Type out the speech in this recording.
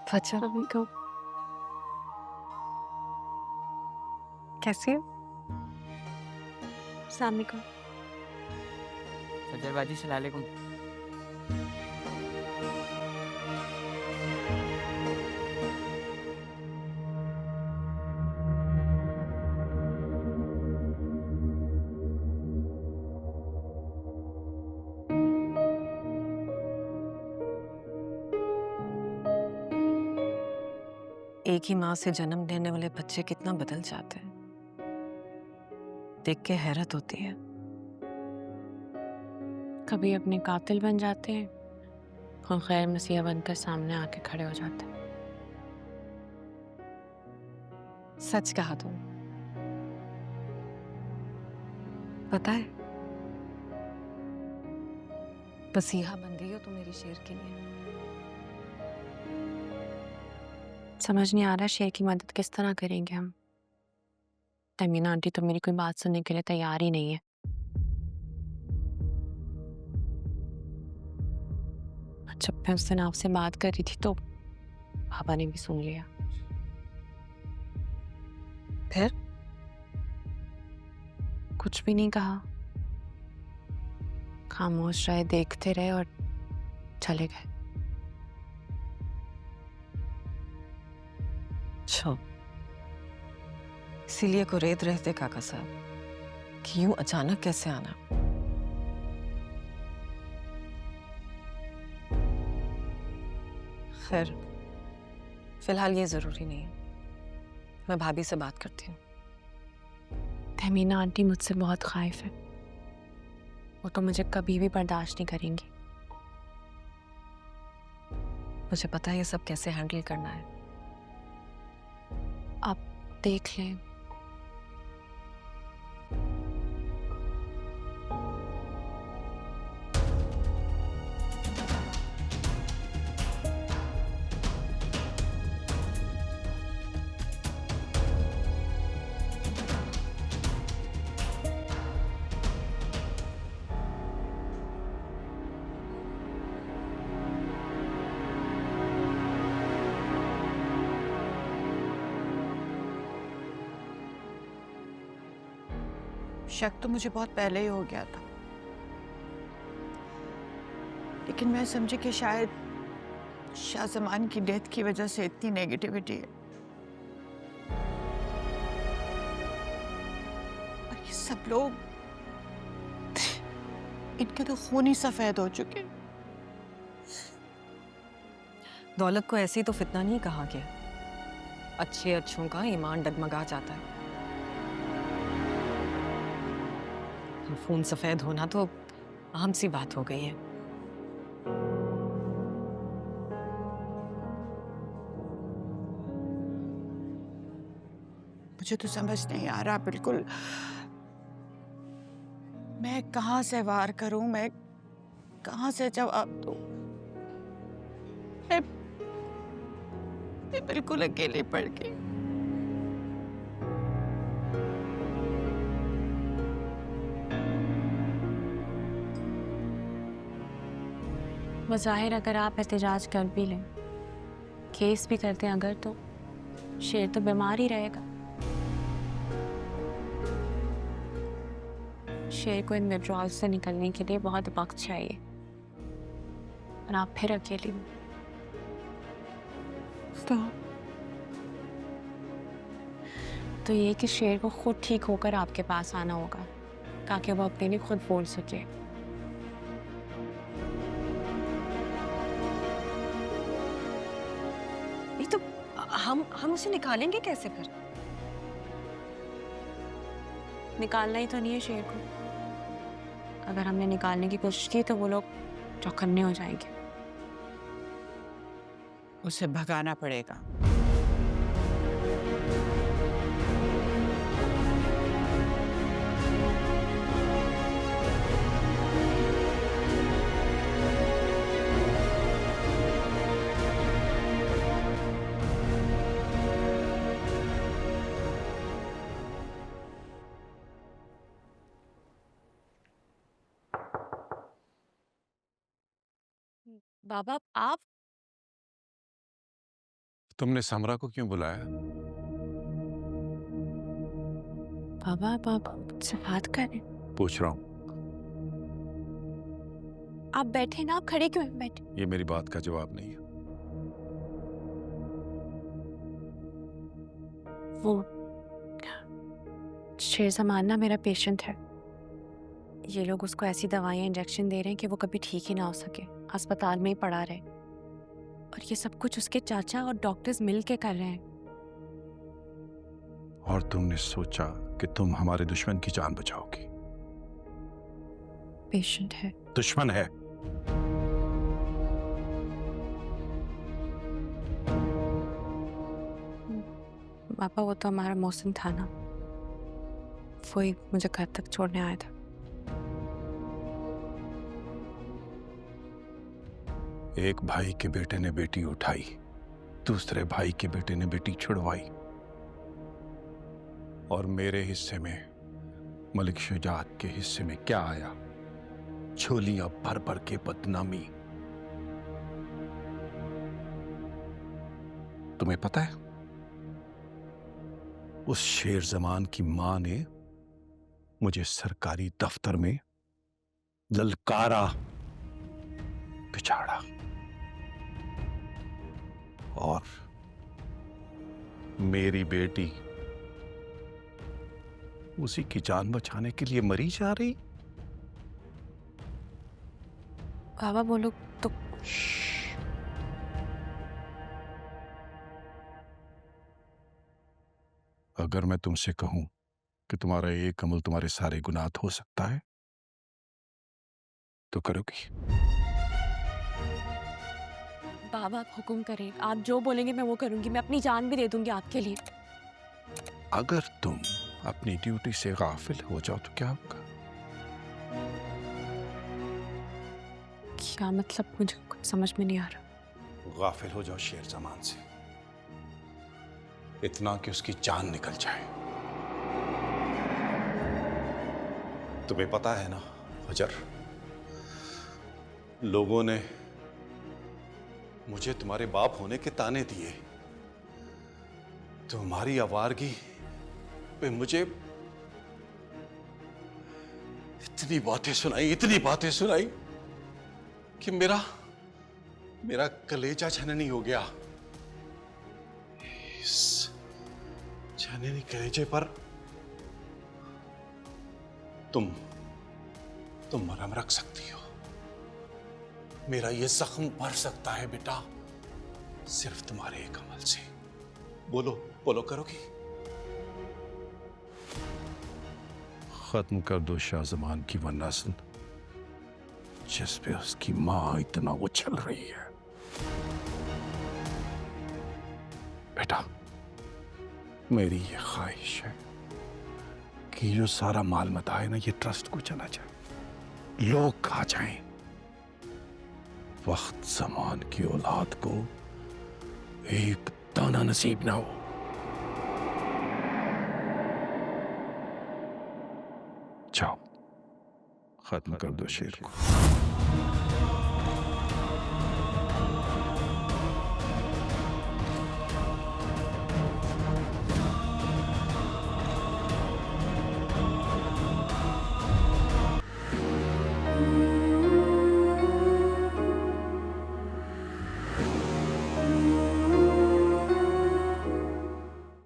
फजर वालेकुम। कैसी हो? अस्सलाम वालेकुम। फजरबाजी सलालेकुम। एक ही माँ से जन्म लेने वाले बच्चे कितना बदल जाते हैं, देख के हैरत होती है। कभी अपने कातिल बन जाते हैं और गैर मसीहा बनकर सामने आके खड़े हो जाते हैं। सच कहा तुम। पता है, मसीहा बन गई हो तुम मेरी शेर के लिए। समझ नहीं आ रहा शेर की मदद किस तरह करेंगे हम। तमीना आंटी तो मेरी कोई बात सुनने के लिए तैयार ही नहीं है। जब मैं उस दिन आपसे बात कर रही थी तो पापा ने भी सुन लिया। फिर कुछ भी नहीं कहा, खामोश रहे, देखते रहे और चले गए। अच्छा, इसीलिए कुरेद रहे थे काका साहब कि यूं अचानक कैसे आना। खैर, फिलहाल ये जरूरी नहीं है। मैं भाभी से बात करती हूँ। तमीना आंटी मुझसे बहुत खाइफ है। वो तो मुझे कभी भी बर्दाश्त नहीं करेंगी। मुझे पता है ये सब कैसे हैंडल करना है। आप देख लें। शक तो मुझे बहुत पहले ही हो गया था, लेकिन मैं समझी कि शायद शाहजमान की डेथ की वजह से इतनी नेगेटिविटी है और ये सब लोग इनके तो खून ही सफेद हो चुके हैं। दौलत को ऐसे ही तो फितना नहीं कहा गया। अच्छे अच्छों का ईमान डगमगा जाता है। खून सफेद होना तो आम सी बात हो गई है। मुझे तो समझ नहीं आ रहा बिल्कुल, मैं कहाँ से वार करूं, मैं कहाँ से जवाब दूं। मैं, मैं बिल्कुल अकेले पड़ गई। बज़ाहिर अगर आप एहतजाज कर भी लें, केस भी करते हैं अगर, तो शेर तो बीमार ही रहेगा। शेर को इन विड्रॉल से निकलने के लिए बहुत वक्त चाहिए और आप फिर अकेली में। तो ये कि शेर को खुद ठीक होकर आपके पास आना होगा ताकि वो अपने लिए खुद बोल सके। नहीं तो हम उसे निकालेंगे कैसे फिर? निकालना ही तो नहीं है शेर को। अगर हमने निकालने की कोशिश की तो वो लोग चौकन्ने हो जाएंगे। उसे भगाना पड़ेगा। बाबा आप तुमने समरा को क्यों बुलाया? बाबा आप मुझसे बात करें। पूछ रहा हूं। आप बैठे ना, आप खड़े क्यों हैं? बैठे। ये मेरी बात का जवाब नहीं है। वो शेर जमान ना मेरा पेशेंट है। ये लोग उसको ऐसी दवाइयाँ इंजेक्शन दे रहे हैं कि वो कभी ठीक ही ना हो सके, अस्पताल में ही पड़ा रहे। और ये सब कुछ उसके चाचा और डॉक्टर्स मिल के कर रहे हैं। और तुमने सोचा कि तुम हमारे दुश्मन की जान बचाओगी? पेशेंट है। दुश्मन है। पापा वो तो हमारा मौसम था ना, वही मुझे घर तक छोड़ने आया था। एक भाई के बेटे ने बेटी उठाई, दूसरे भाई के बेटे ने बेटी छुड़वाई, और मेरे हिस्से में, मलिक शुजात के हिस्से में क्या आया? झोलियां भर भर के बदनामी। तुम्हें पता है, उस शेर जमान की मां ने मुझे सरकारी दफ्तर में ललकारा, पिछाड़ा, और मेरी बेटी उसी की जान बचाने के लिए मरी जा रही। बाबा वो लोग तो अगर मैं तुमसे कहूं कि तुम्हारा एक अमल तुम्हारे सारे गुनाह हो सकता है, तो करोगी? बाबा आप हुक्म करें, आप जो बोलेंगे मैं वो करूंगी। मैं अपनी जान भी दे दूंगी आपके लिए। अगर तुम अपनी ड्यूटी से गाफिल हो जाओ तो क्या होगा? क्या मतलब? मुझे कुछ समझ में नहीं आ रहा। गाफिल हो जाओ शेर जमान से, इतना कि उसकी जान निकल जाए। तुम्हें पता है ना फजर, लोगों ने मुझे तुम्हारे बाप होने के ताने दिए, तुम्हारी आवारगी पे मुझे इतनी बातें सुनाई कि मेरा कलेजा छननी हो गया। इस छननी कलेजे पर तुम मरहम रख सकती हो। मेरा ये जख्म भर सकता है बेटा, सिर्फ तुम्हारे एक अमल से। बोलो करोगी? खत्म कर दो शाहजमान की वो नस्ल जिस पे उसकी मां इतना उछल रही है। बेटा, मेरी ये ख्वाहिश है कि जो सारा माल मता है ना, ये ट्रस्ट को चला जाए, लोग खा जाएं, वक्त जमान की औलाद को एक दाना नसीब ना हो। जाओ, खत्म कर दो शेर को।